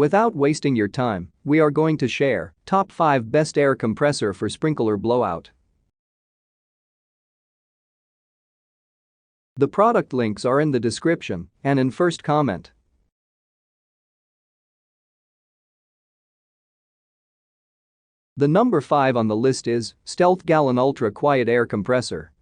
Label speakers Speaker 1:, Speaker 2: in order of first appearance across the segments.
Speaker 1: Without wasting your time, we are going to share top 5 best air compressor for sprinkler blowout. The product links are in the description and in first comment. The number 5 on the list is Stealth Gallon Ultra Quiet Air Compressor.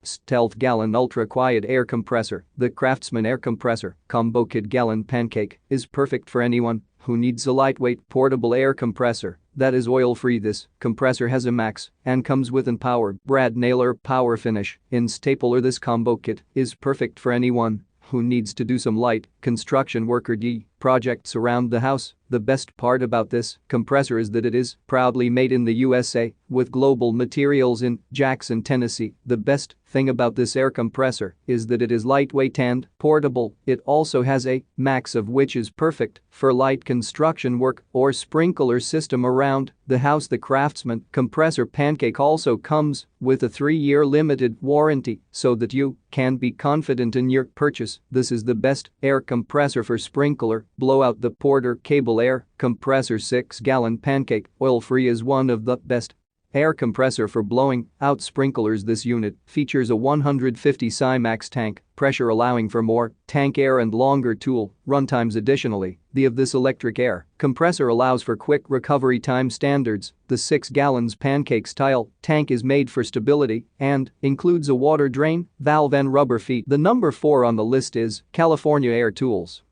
Speaker 1: Stealth Gallon Ultra Quiet Air Compressor, the Craftsman Air Compressor Combo Kit Gallon Pancake, is perfect for anyone who needs a lightweight, portable air compressor that is oil-free. This compressor has a max and comes with an power brad nailer power finish in stapler. This combo kit is perfect for anyone who needs to do some light construction work or projects around the house. The best part about this compressor is that it is proudly made in the USA with global materials in Jackson, Tennessee. The best thing about this air compressor is that it is lightweight and portable. It also has a max of which is perfect for light construction work or sprinkler system around the house. The Craftsman Compressor Pancake also comes with a 3-year limited warranty so that you can be confident in your purchase. This is the best air compressor for sprinkler blowout. The Porter Cable Air Compressor 6-gallon Pancake oil-free is one of the best air compressor for blowing out sprinklers. This unit features a 150 psi max tank pressure allowing for more tank air and longer tool run times. Additionally, this electric air compressor allows for quick recovery time. Standards: the 6 gallons Pancake style tank is made for stability and includes a water drain valve and rubber feet. The number 4 on the list is California Air Tools.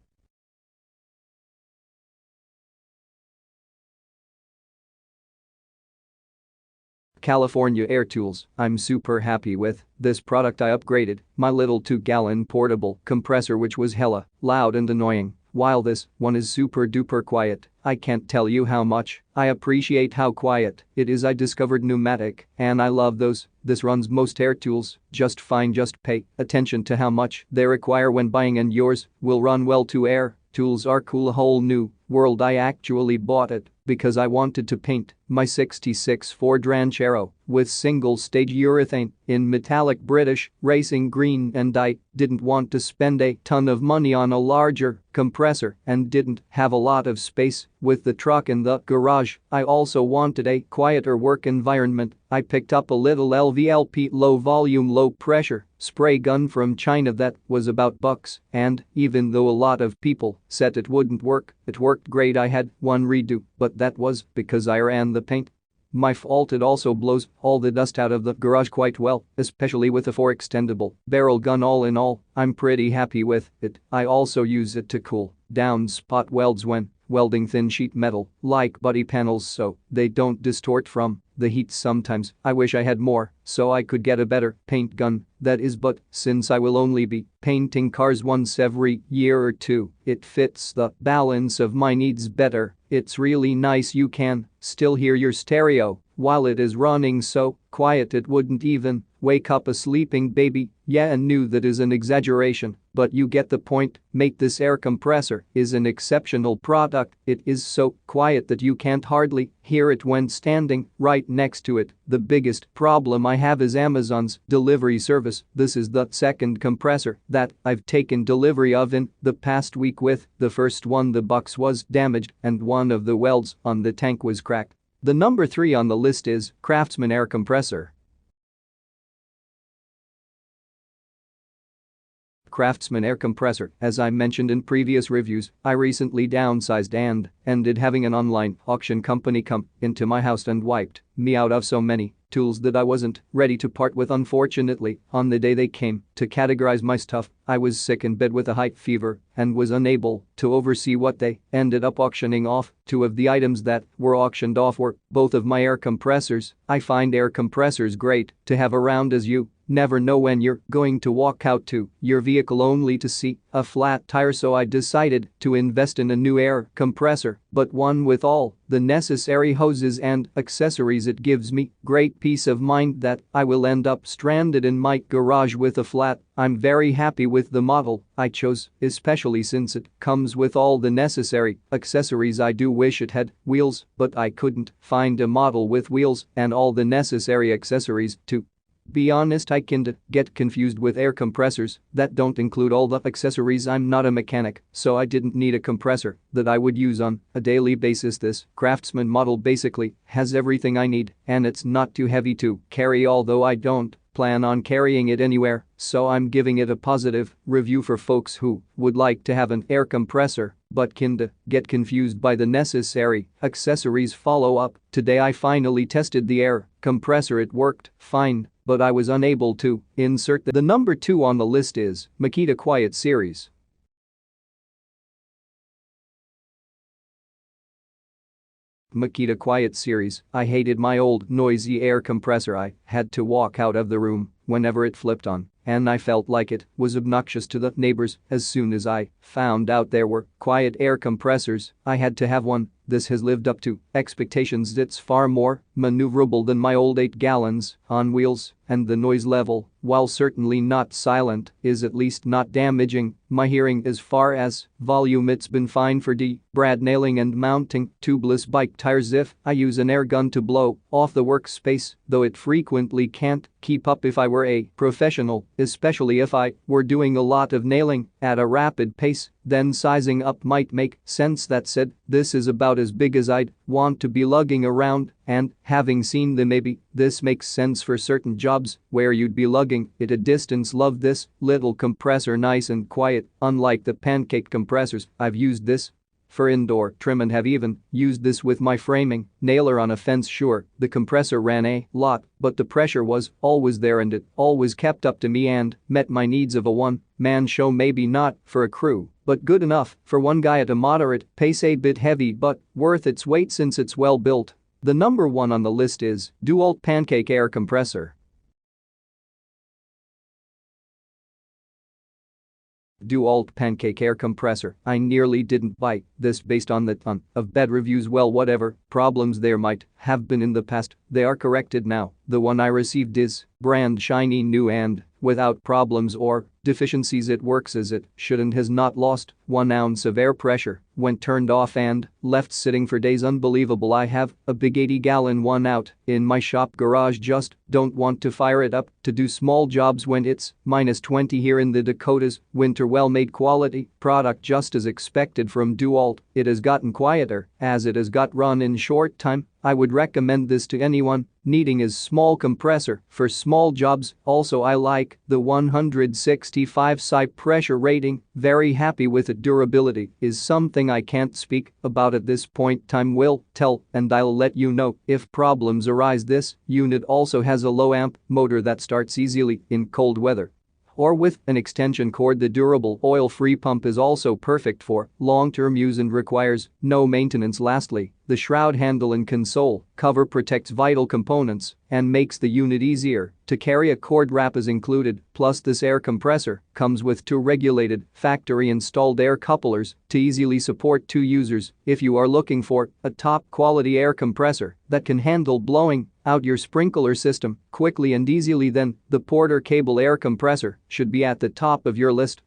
Speaker 1: California Air Tools. I'm super happy with this product. I upgraded my little 2-gallon portable compressor, which was hella loud and annoying, while this one is super duper quiet. I can't tell you how much I appreciate how quiet it is. I discovered pneumatic and I love those. This runs most air tools just fine. Just pay attention to how much they require when buying and yours will run well too. Air tools are cool, a whole new world. I actually bought it because I wanted to paint my 66 Ford Ranchero with single-stage urethane in metallic British racing green, and I didn't want to spend a ton of money on a larger compressor and didn't have a lot of space with the truck in the garage. I also wanted a quieter work environment. I picked up a little LVLP low-volume, low-pressure spray gun from China that was about bucks, and even though a lot of people said it wouldn't work, it worked great. I had one redo, but that was because I ran the paint. My fault. It also blows all the dust out of the garage quite well, especially with a 4 extendable barrel gun. All in all, I'm pretty happy with it. I also use it to cool down spot welds when welding thin sheet metal like buddy panels so they don't distort from the heat. Sometimes I wish I had more so I could get a better paint gun, that is, but since I will only be painting cars once every year or two, it fits the balance of my needs better. It's really nice. You can still hear your stereo while it is running so quiet it wouldn't even wake up a sleeping baby. Yeah, and knew that is an exaggeration, but you get the point. Mate, this air compressor is an exceptional product. It is so quiet that you can't hardly hear it when standing right next to it. The biggest problem I have is Amazon's delivery service. This is the second compressor that I've taken delivery of in the past week. With the first one, the box was damaged and one of the welds on the tank was cracked. The number 3 on the list is Craftsman Air Compressor. Craftsman Air Compressor. As I mentioned in previous reviews, I recently downsized and ended having an online auction company come into my house and wiped me out of so many tools that I wasn't ready to part with. Unfortunately, on the day they came to categorize my stuff, I was sick in bed with a high fever and was unable to oversee what they ended up auctioning off. 2 of the items that were auctioned off were both of my air compressors. I find air compressors great to have around, as you never know when you're going to walk out to your vehicle only to see a flat tire, so I decided to invest in a new air compressor, but one with all the necessary hoses and accessories. It gives me great peace of mind that I will end up stranded in my garage with a flat. I'm very happy with the model I chose, especially since it comes with all the necessary accessories. I do wish it had wheels, but I couldn't find a model with wheels and all the necessary accessories to be honest, I kinda get confused with air compressors that don't include all the accessories. I'm not a mechanic, so I didn't need a compressor that I would use on a daily basis. This Craftsman model basically has everything I need, and it's not too heavy to carry, although I don't plan on carrying it anywhere, so I'm giving it a positive review for folks who would like to have an air compressor but kinda get confused by the necessary accessories. Follow up: today I finally tested the air compressor. It worked fine, but I was unable to insert the number 2 on the list is Makita Quiet Series. Makita Quiet Series. I hated my old noisy air compressor. I had to walk out of the room whenever it flipped on, and I felt like it was obnoxious to the neighbors. As soon as I found out there were quiet air compressors, I had to have one. This has lived up to expectations. It's far more maneuverable than my old 8 gallons on wheels, and the noise level, while certainly not silent, is at least not damaging my hearing. As far as volume, it's been fine for brad nailing and mounting tubeless bike tires. If I use an air gun to blow off the workspace, though it frequently can't keep up if I were a professional, especially if I were doing a lot of nailing at a rapid pace, then sizing up might make sense. That said, this is about as big as I'd want to be lugging around, and having seen them, maybe this makes sense for certain jobs where you'd be lugging it a distance. Love this little compressor, nice and quiet, unlike the Pancake compressors. I've used this for indoor trim and have even used this with my framing nailer on a fence. Sure, the compressor ran a lot, but the pressure was always there and it always kept up to me and met my needs of a one-man show. Maybe not for a crew, but good enough for one guy at a moderate pace. A bit heavy but worth its weight since it's well built. The number 1 on the list is DeWalt Pancake Air Compressor. DeWalt Pancake Air Compressor. I nearly didn't buy this based on the ton of bad reviews. Well, whatever problems there might have been in the past, they are corrected now. The one I received is brand shiny new and without problems or deficiencies. It works as it should and has not lost 1 ounce of air pressure when turned off and left sitting for days. Unbelievable. I have a big 80-gallon one out in my shop garage. Just don't want to fire it up to do small jobs when it's -20 here in the Dakotas. Winter. Well-made quality product, just as expected from DeWalt. It has gotten quieter as it has got run in short time. I would recommend this to anyone needing a small compressor for small jobs. Also, I like the 165 psi pressure rating. Very happy with it. Durability is something I can't speak about at this point. Time will tell, and I'll let you know if problems arise. This unit also has a low amp motor that starts easily in cold weather or with an extension cord. The durable oil-free pump is also perfect for long-term use and requires no maintenance. Lastly, the shroud handle and console cover protects vital components and makes the unit easier to carry. A cord wrap is included, plus this air compressor comes with 2 regulated factory-installed air couplers to easily support 2 users. If you are looking for a top-quality air compressor that can handle blowing out your sprinkler system quickly and easily, then the Porter Cable Air Compressor should be at the top of your list.